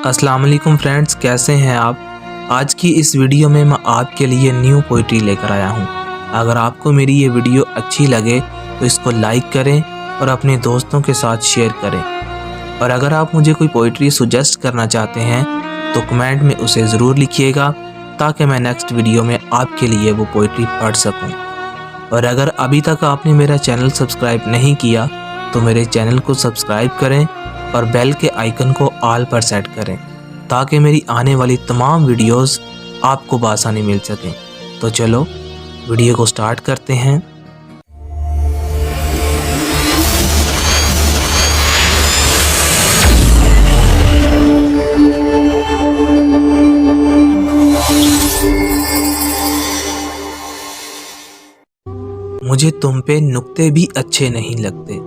अस्सलाम वालेकुम फ्रेंड्स, कैसे हैं आप। आज की इस वीडियो में मैं आपके लिए न्यू पोइट्री लेकर आया हूं। अगर आपको मेरी ये वीडियो अच्छी लगे तो इसको लाइक करें और अपने दोस्तों के साथ शेयर करें। और अगर आप मुझे कोई पोइट्री सजेस्ट करना चाहते हैं तो कमेंट में उसे ज़रूर लिखिएगा ताकि मैं नेक्स्ट वीडियो में आपके लिए वो पोइट्री पढ़ सकूं। और अगर अभी तक आपने मेरा चैनल सब्सक्राइब नहीं किया तो मेरे चैनल को सब्सक्राइब करें और बेल के आइकन को ऑल पर सेट करें ताकि मेरी आने वाली तमाम वीडियोस आपको बआसानी मिल सकें। तो चलो वीडियो को स्टार्ट करते हैं। मुझे तुम पे नुक्ते भी अच्छे नहीं लगते,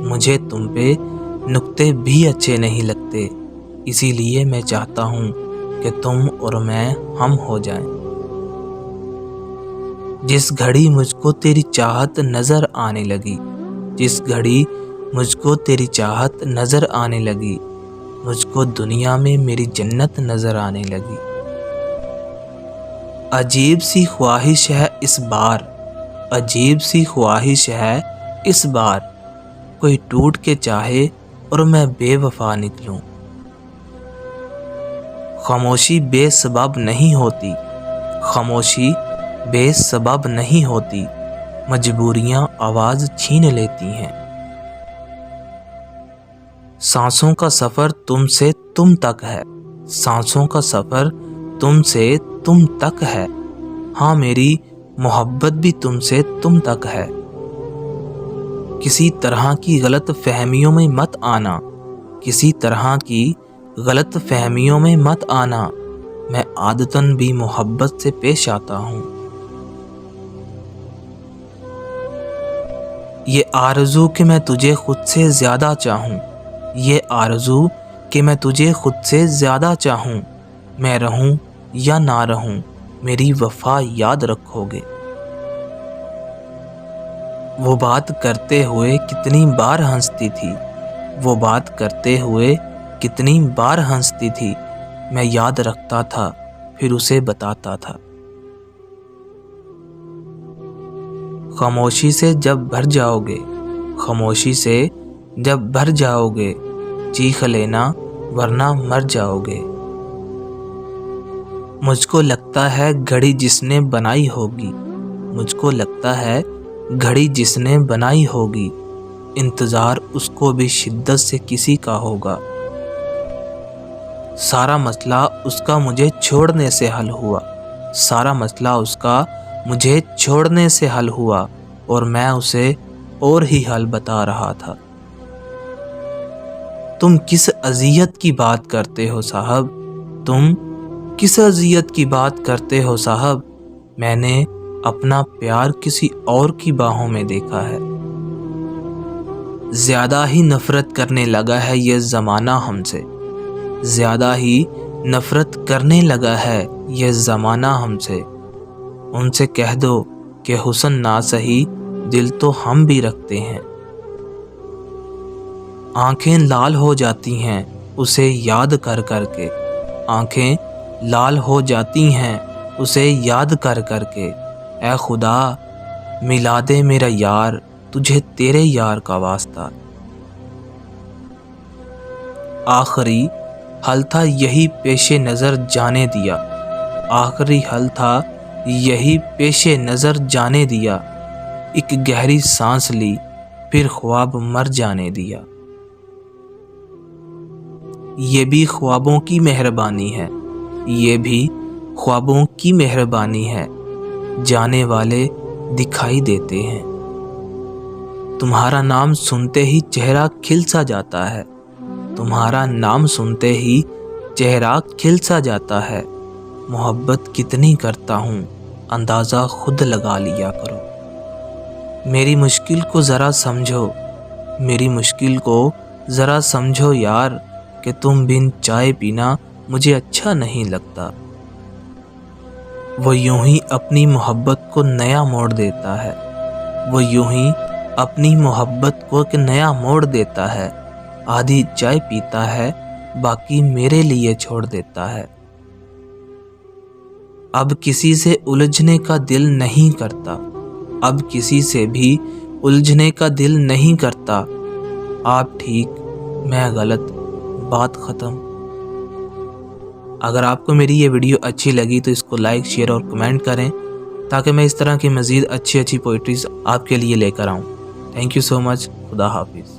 मुझे तुम पे नुक्ते भी अच्छे नहीं लगते, इसीलिए मैं चाहता हूँ कि तुम और मैं हम हो जाएं। जिस घड़ी मुझको तेरी चाहत नज़र आने लगी, जिस घड़ी मुझको तेरी चाहत नज़र आने लगी, मुझको दुनिया में मेरी जन्नत नज़र आने लगी। अजीब सी ख्वाहिश है इस बार, अजीब सी ख्वाहिश है इस बार, कोई टूट के चाहे और मैं बेवफा निकलूं। खामोशी बेसबब नहीं होती, खामोशी बेसबब नहीं होती, मजबूरियां आवाज़ छीन लेती हैं। सांसों का सफ़र तुमसे तुम तक है, सांसों का सफ़र तुमसे तुम तक है, हाँ मेरी मोहब्बत भी तुमसे तुम तक है। किसी तरह की गलत फहमियों में मत आना, किसी तरह की गलत फहमियों में मत आना, मैं आदतन भी मोहब्बत से पेश आता हूँ। ये आरज़ू कि मैं तुझे खुद से ज़्यादा चाहूँ, ये आरज़ू कि मैं तुझे खुद से ज़्यादा चाहूँ, मैं रहूँ या ना रहूँ मेरी वफ़ा याद रखोगे। वो बात करते हुए कितनी बार हंसती थी, वो बात करते हुए कितनी बार हंसती थी, मैं याद रखता था फिर उसे बताता था। खामोशी से जब भर जाओगे, खामोशी से जब भर जाओगे, चीख लेना वरना मर जाओगे। मुझको लगता है घड़ी जिसने बनाई होगी, मुझको लगता है घड़ी जिसने बनाई होगी, इंतज़ार उसको भी शिद्दत से किसी का होगा। सारा मसला उसका मुझे छोड़ने से हल हुआ, सारा मसला उसका मुझे छोड़ने से हल हुआ, और मैं उसे और ही हल बता रहा था। तुम किस अज़ियत की बात करते हो साहब, तुम किस अज़ियत की बात करते हो साहब, मैंने अपना प्यार किसी और की बाहों में देखा है। ज़्यादा ही नफ़रत करने लगा है ये ज़माना हमसे, ज़्यादा ही नफ़रत करने लगा है ये ज़माना हमसे। उनसे कह दो कि हुस्न ना सही दिल तो हम भी रखते हैं। आंखें लाल हो जाती हैं उसे याद कर कर के, आंखें लाल हो जाती हैं उसे याद कर कर के। ऐ खुदा मिला दे मेरा यार तुझे तेरे यार का वास्ता। आखिरी हल था यही पेशे नज़र जाने दिया, आखिरी हल था यही पेशे नज़र जाने दिया, एक गहरी सांस ली फिर ख्वाब मर जाने दिया। ये भी ख्वाबों की मेहरबानी है, ये भी ख्वाबों की मेहरबानी है, जाने वाले दिखाई देते हैं। तुम्हारा नाम सुनते ही चेहरा खिल सा जाता है, तुम्हारा नाम सुनते ही चेहरा खिल सा जाता है। मोहब्बत कितनी करता हूँ अंदाज़ा खुद लगा लिया करो। मेरी मुश्किल को ज़रा समझो, मेरी मुश्किल को ज़रा समझो यार, कि तुम बिन चाय पीना मुझे अच्छा नहीं लगता। वो यूं ही अपनी मोहब्बत को नया मोड़ देता है, वो यूं ही अपनी मोहब्बत को एक नया मोड़ देता है। आधी चाय पीता है باقی میرے لیے چھوڑ دیتا ہے۔ اب کسی سے الجھنے کا دل نہیں کرتا، اب کسی سے بھی الجھنے کا دل نہیں کرتا۔ آپ ٹھیک، میں غلط، بات ختم۔ اگر آپ کو میری یہ ویڈیو اچھی لگی تو اس کو لائک، شیئر اور کمنٹ کریں تاکہ میں اس طرح کی مزید اچھی پوئٹریز آپ کے لیے لے کر آؤں۔ تھینک یو سو مچ۔ خدا حافظ۔